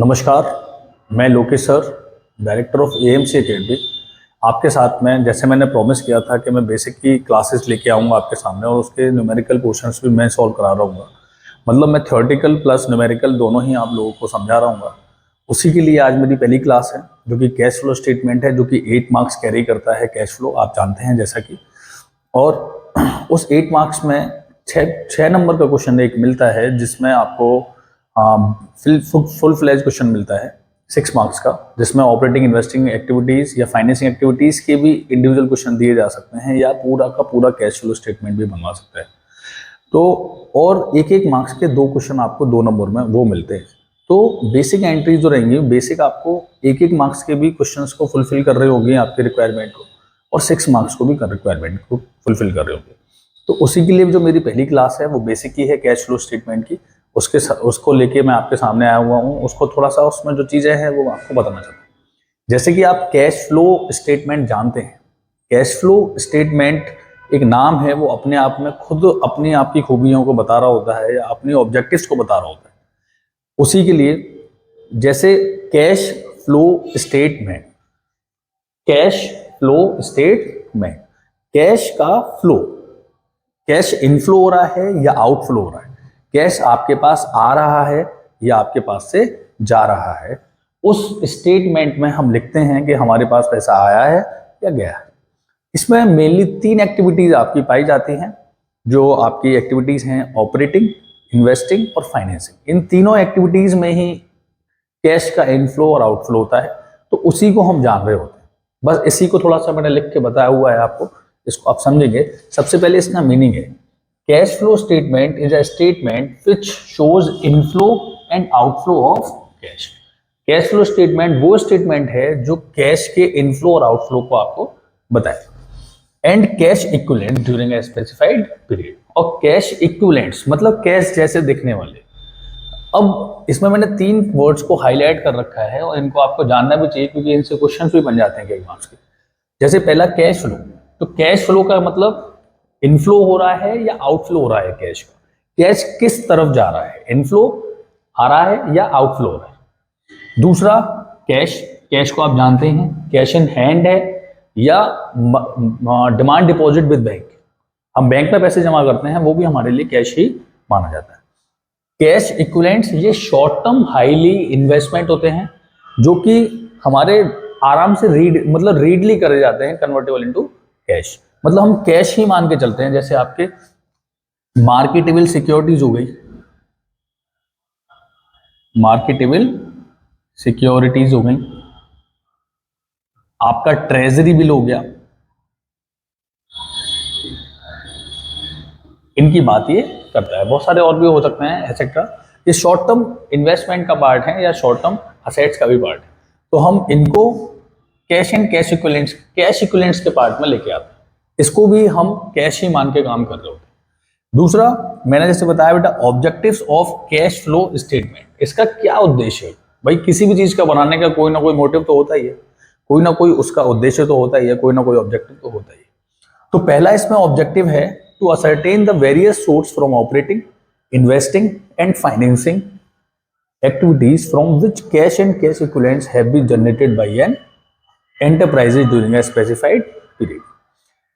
नमस्कार, मैं Lokesh sir, director of AMC academy. आपके साथ में जैसे मैंने प्रॉमिस किया था कि मैं बेसिक की क्लासेस लेके आऊँगा आपके सामने और उसके न्यूमेरिकल क्वेश्चंस भी मैं सॉल्व करा रहा हूँ। मतलब मैं थ्योरेटिकल प्लस न्यूमेरिकल दोनों ही आप लोगों को समझा रहा हूँ। उसी के लिए आज मेरी पहली क्लास है जो कि कैश फ्लो स्टेटमेंट है, जो कि 8 मार्क्स कैरी करता है। कैश फ्लो आप जानते हैं जैसा कि, और उस 8 मार्क्स में छः नंबर का क्वेश्चन एक मिलता है जिसमें आपको फुल फ्लैज क्वेश्चन मिलता है 6 मार्क्स का, जिसमें ऑपरेटिंग इन्वेस्टिंग एक्टिविटीज़ या फाइनेंसिंग एक्टिविटीज़ के भी इंडिविजुअल क्वेश्चन दिए जा सकते हैं या पूरा का पूरा कैश फ्लो स्टेटमेंट भी बनवा सकते हैं। तो और एक एक मार्क्स के 2 क्वेश्चन आपको 2 नंबर में वो मिलते हैं। तो बेसिक एंट्रीज जो रहेंगी, बेसिक आपको एक एक मार्क्स के भी क्वेश्चंस को फुलफिल कर रहे होंगे आपके रिक्वायरमेंट को, और 6 मार्क्स को भी रिक्वायरमेंट को फुलफिल कर रहे होंगे। तो उसी के लिए जो मेरी पहली क्लास है वो बेसिक की है कैश फ्लो स्टेटमेंट की। उसको लेके मैं आपके सामने आया हुआ हूँ। उसको थोड़ा सा उसमें जो चीज़ें हैं वो आपको बताना चाहता हूँ। जैसे कि आप कैश फ्लो स्टेटमेंट जानते हैं, कैश फ्लो स्टेटमेंट एक नाम है, वो अपने आप में खुद अपनी आपकी खूबियों को बता रहा होता है या अपनी ऑब्जेक्टिव्स को बता रहा होता है। उसी के लिए जैसे cash flow statement, cash flow statement, cash का फ्लो, कैश इनफ्लो हो रहा है या आउटफ्लो हो रहा है, कैश आपके पास आ रहा है या आपके पास से जा रहा है, उस स्टेटमेंट में हम लिखते हैं कि हमारे पास पैसा आया है या गया है। इसमें मेनली 3 एक्टिविटीज आपकी पाई जाती हैं, जो आपकी एक्टिविटीज हैं ऑपरेटिंग, इन्वेस्टिंग और फाइनेंसिंग। इन तीनों एक्टिविटीज में ही कैश का इनफ्लो और आउटफ्लो होता है, तो उसी को हम जान रहे होते हैं। बस इसी को थोड़ा सा मैंने लिख के बताया हुआ है आपको, इसको आप समझेंगे। सबसे पहले इसका मीनिंग है, cash flow statement is a statement which shows inflow and outflow of cash. Cash flow statement वो स्टेटमेंट है जो कैश के इनफ्लो और आउटफ्लो को आपको बताए। And cash equivalent during a specified period. और कैश इक्विवेलेंट्स मतलब कैश जैसे दिखने वाले। अब इसमें मैंने 3 वर्ड्स को हाईलाइट कर रखा है और इनको आपको जानना भी चाहिए, क्योंकि इनसे क्वेश्चन भी बन जाते हैं कई मार्क्स के। जैसे पहला कैश फ्लो, तो कैश फ्लो का मतलब इनफ्लो हो रहा है या आउटफ्लो हो रहा है कैश का, कैश किस तरफ जा रहा है, इनफ्लो आ रहा है या आउटफ्लो हो रहा है। दूसरा कैश, कैश को आप जानते हैं कैश इन हैंड है या डिमांड डिपॉजिट विद बैंक, हम बैंक में पैसे जमा करते हैं, वो भी हमारे लिए कैश ही माना जाता है। कैश इक्विवेलेंट्स ये शॉर्ट टर्म हाईली इन्वेस्टमेंट होते हैं, जो कि हमारे आराम से रीडली करे जाते हैं, कन्वर्टेबल इनटू कैश। मतलब हम कैश ही मान के चलते हैं। जैसे आपके मार्केटेबल सिक्योरिटीज हो गई, मार्केटेबल सिक्योरिटीज हो गई, आपका ट्रेजरी बिल हो गया, इनकी बात ये करता है। बहुत सारे और भी हो सकते हैं एक्सेट्रा। ये शॉर्ट टर्म इन्वेस्टमेंट का पार्ट है या शॉर्ट टर्म असेट्स का भी पार्ट है, तो हम इनको कैश एंड कैश इक्विवेलेंट्स के पार्ट में लेके आते हैं। इसको भी हम कैश ही मान के काम कर रहे होते हैं। दूसरा मैंने जैसे बताया बेटा, objectives of cash flow statement, इसका क्या उद्देश्य है भाई। किसी भी चीज का बनाने का कोई ना कोई मोटिव तो होता ही है, कोई ना कोई उसका उद्देश्य तो होता ही है, कोई ना कोई ऑब्जेक्टिव तो होता ही है। तो पहला इसमें ऑब्जेक्टिव है to ascertain the various source from operating, investing and financing activities from which cash and cash equivalents have been generated by an enterprises during a specified period.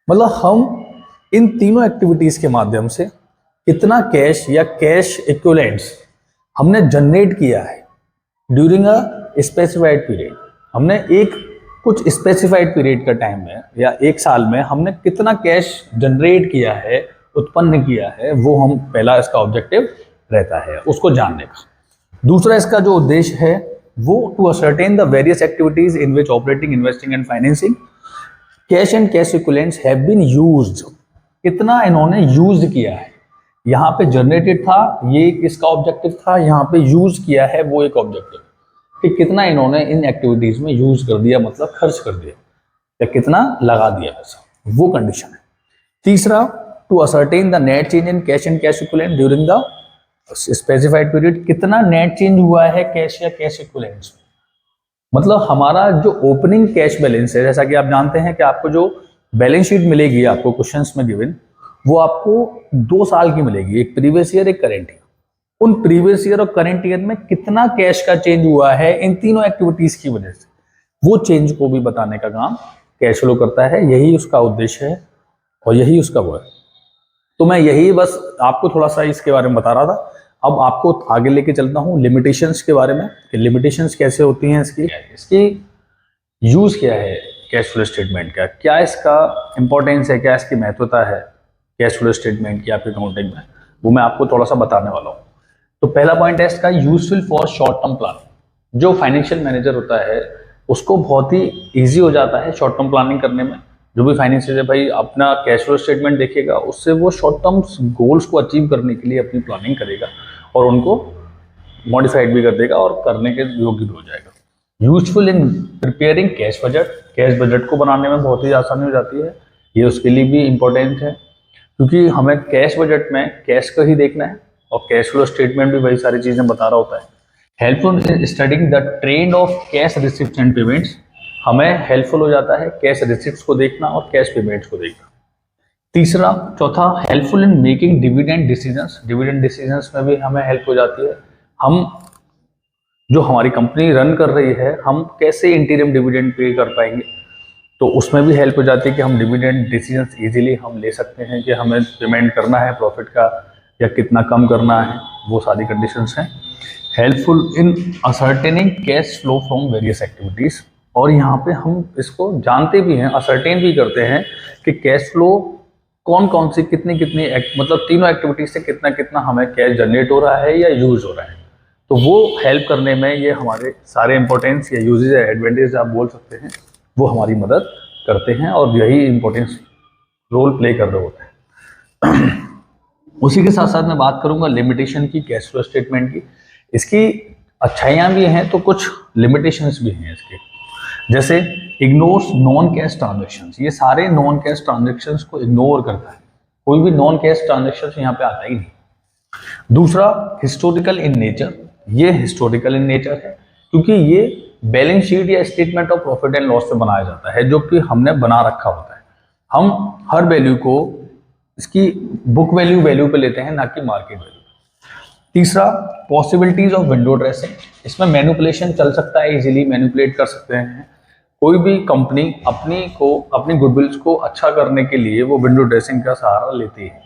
मतलब हम इन तीनों एक्टिविटीज के माध्यम से कितना कैश या कैश इक्विवेलेंट्स हमने generate किया है ड्यूरिंग अ स्पेसिफाइड पीरियड। हमने एक कुछ स्पेसिफाइड पीरियड का टाइम में या एक साल में हमने कितना कैश जनरेट किया है, उत्पन्न किया है, वो हम पहला इसका ऑब्जेक्टिव रहता है उसको जानने का। दूसरा इसका जो उद्देश्य है वो to ascertain the various activities in which operating, investing and financing cash and cash equivalents have been used, कितना इन्होंने यूज किया है। यहाँ पे जनरेटेड था, ये किसका ऑब्जेक्टिव था, यहाँ पे यूज किया है वो एक ऑब्जेक्टिव, कि कितना इन्होंने इन एक्टिविटीज में यूज कर दिया, मतलब खर्च कर दिया या कितना लगा दिया पैसा, वो कंडीशन है। तीसरा to ascertain the net change in cash and cash equivalent during the specified period, कितना नेट चेंज हुआ है कैश या कैश इक्विवेलेंट्स में। मतलब हमारा जो ओपनिंग कैश बैलेंस है, जैसा कि आप जानते हैं कि आपको जो बैलेंस शीट मिलेगी आपको क्वेश्चंस में गिवन, वो आपको 2 साल की मिलेगी, एक प्रीवियस ईयर एक करेंट ईयर। उन प्रीवियस ईयर और करंट ईयर में कितना कैश का चेंज हुआ है इन तीनों एक्टिविटीज की वजह से, वो चेंज को भी बताने का काम कैश फ्लो करता है। यही उसका उद्देश्य है और यही उसका वो है। तो मैं यही बस आपको थोड़ा सा इसके बारे में बता रहा था। अब आपको आगे लेके चलता हूँ लिमिटेशंस के बारे में कि लिमिटेशंस कैसे होती हैं, इसकी यूज क्या है कैश फ्लो स्टेटमेंट का, क्या इसका इंपॉर्टेंस है, क्या इसकी महत्वता है कैश फ्लो स्टेटमेंट की आपकी अकाउंटिंग में, वो मैं आपको थोड़ा सा बताने वाला हूँ। तो पहला पॉइंट है इसका useful for short term planning. जो फाइनेंशियल मैनेजर होता है उसको बहुत ही ईजी हो जाता है शॉर्ट टर्म प्लानिंग करने में। जो भी फाइनेंशियल भाई अपना कैश फ्लो स्टेटमेंट देखेगा, उससे वो शॉर्ट टर्म गोल्स को अचीव करने के लिए अपनी प्लानिंग करेगा और उनको मॉडिफाइड भी कर देगा और करने के योग्य भी हो जाएगा। Useful in preparing cash budget, cash budget को बनाने में बहुत ही आसानी हो जाती है, ये उसके लिए भी इम्पोर्टेंट है क्योंकि हमें कैश बजट में कैश का ही देखना है और कैश फ्लो स्टेटमेंट भी वही सारी चीजें बता रहा होता है। Helpful in studying the trend of cash receipts and payments, हमें हेल्पफुल हो जाता है कैश रिसिप्ट्स को देखना और कैश पेमेंट्स को देखना। तीसरा चौथा helpful in making dividend decisions, dividend decisions में भी हमें हेल्प हो जाती है। हम जो हमारी कंपनी रन कर रही है, हम कैसे इंटीरियम डिविडेंड पे कर पाएंगे, तो उसमें भी हेल्प हो जाती है कि हम डिविडेंड डिसीजंस इजीली हम ले सकते हैं कि हमें पेमेंट करना है प्रॉफिट का या कितना कम करना है, वो सारी कंडीशंस हैं। Helpful in ascertaining cash flow from various activities, और यहाँ पे हम इसको जानते भी हैं, असर्टेन भी करते हैं कि कैश फ्लो कौन कौन सी कितनी कितनी मतलब तीनों एक्टिविटीज से कितना कितना हमें कैश जनरेट हो रहा है या यूज हो रहा है। तो वो हेल्प करने में ये हमारे सारे इंपॉर्टेंस या यूजेज या एडवांटेज आप बोल सकते हैं, वो हमारी मदद करते हैं और यही इंपॉर्टेंस रोल प्ले कर रहे होते हैं। उसी के साथ साथ मैं बात करूंगा लिमिटेशन की कैश फ्लो स्टेटमेंट की। इसकी अच्छाइयाँ भी हैं तो कुछ लिमिटेशंस भी हैं इसके, जैसे इग्नोर्स नॉन कैश ट्रांजेक्शंस, ये सारे नॉन कैश ट्रांजेक्शंस को इग्नोर करता है, कोई भी नॉन कैश ट्रांजेक्शंस यहाँ पे आता ही नहीं। दूसरा हिस्टोरिकल इन नेचर, ये हिस्टोरिकल इन नेचर है क्योंकि ये बैलेंस शीट या statement of profit and loss से बनाया जाता है जो कि हमने बना रखा होता है। हम हर वैल्यू को इसकी बुक वैल्यू पे लेते हैं, ना कि मार्केट वैल्यू। तीसरा पॉसिबिलिटीज ऑफ विंडो ड्रेसिंग, इसमें मैनिपुलेशन चल सकता है, इजीली मैनिपुलेट कर सकते हैं। कोई भी कंपनी अपनी गुडविल्स को अच्छा करने के लिए वो विंडो ड्रेसिंग का सहारा लेती है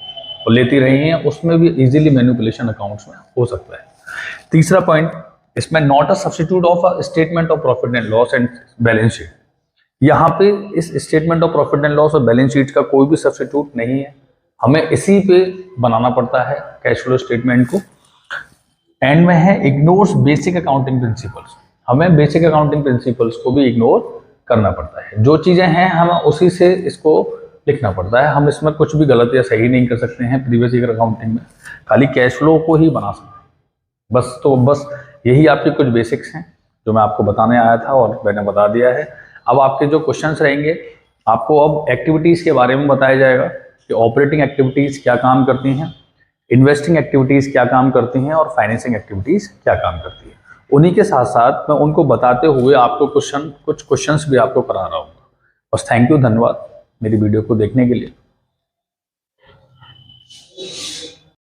और लेती रही है, उसमें भी इजीली मैनिपुलेशन अकाउंट्स में हो सकता है। तीसरा पॉइंट, इसमें not a substitute of a statement of profit and loss and balance sheet, यहाँ पे इस statement of profit and loss और बैलेंस शीट का कोई भी सब्स्टिट्यूट नहीं है, हमें इसी पे बनाना पड़ता है कैश फ्लो स्टेटमेंट को। एंड में है इग्नोर्स बेसिक अकाउंटिंग प्रिंसिपल्स, हमें बेसिक अकाउंटिंग प्रिंसिपल्स को भी इग्नोर करना पड़ता है। जो चीजें हैं हमें उसी से इसको लिखना पड़ता है, हम इसमें कुछ भी गलत या सही नहीं कर सकते हैं प्रीवियस ईयर अकाउंटिंग में, खाली कैश फ्लो को ही बना सकते हैं बस। तो बस यही आपके कुछ बेसिक्स हैं जो मैं आपको बताने आया था और मैंने बता दिया है। अब आपके जो क्वेश्चंस रहेंगे, आपको अब एक्टिविटीज़ के बारे में बताया जाएगा कि ऑपरेटिंग एक्टिविटीज़ क्या काम करती हैं, इन्वेस्टिंग एक्टिविटीज़ क्या काम करती हैं और फाइनेंसिंग एक्टिविटीज़ क्या काम करती हैं। उन्हीं के साथ साथ मैं उनको बताते हुए आपको कुछ क्वेश्चंस भी आपको करा रहा हूँ। बस थैंक यू, धन्यवाद मेरी वीडियो को देखने के लिए।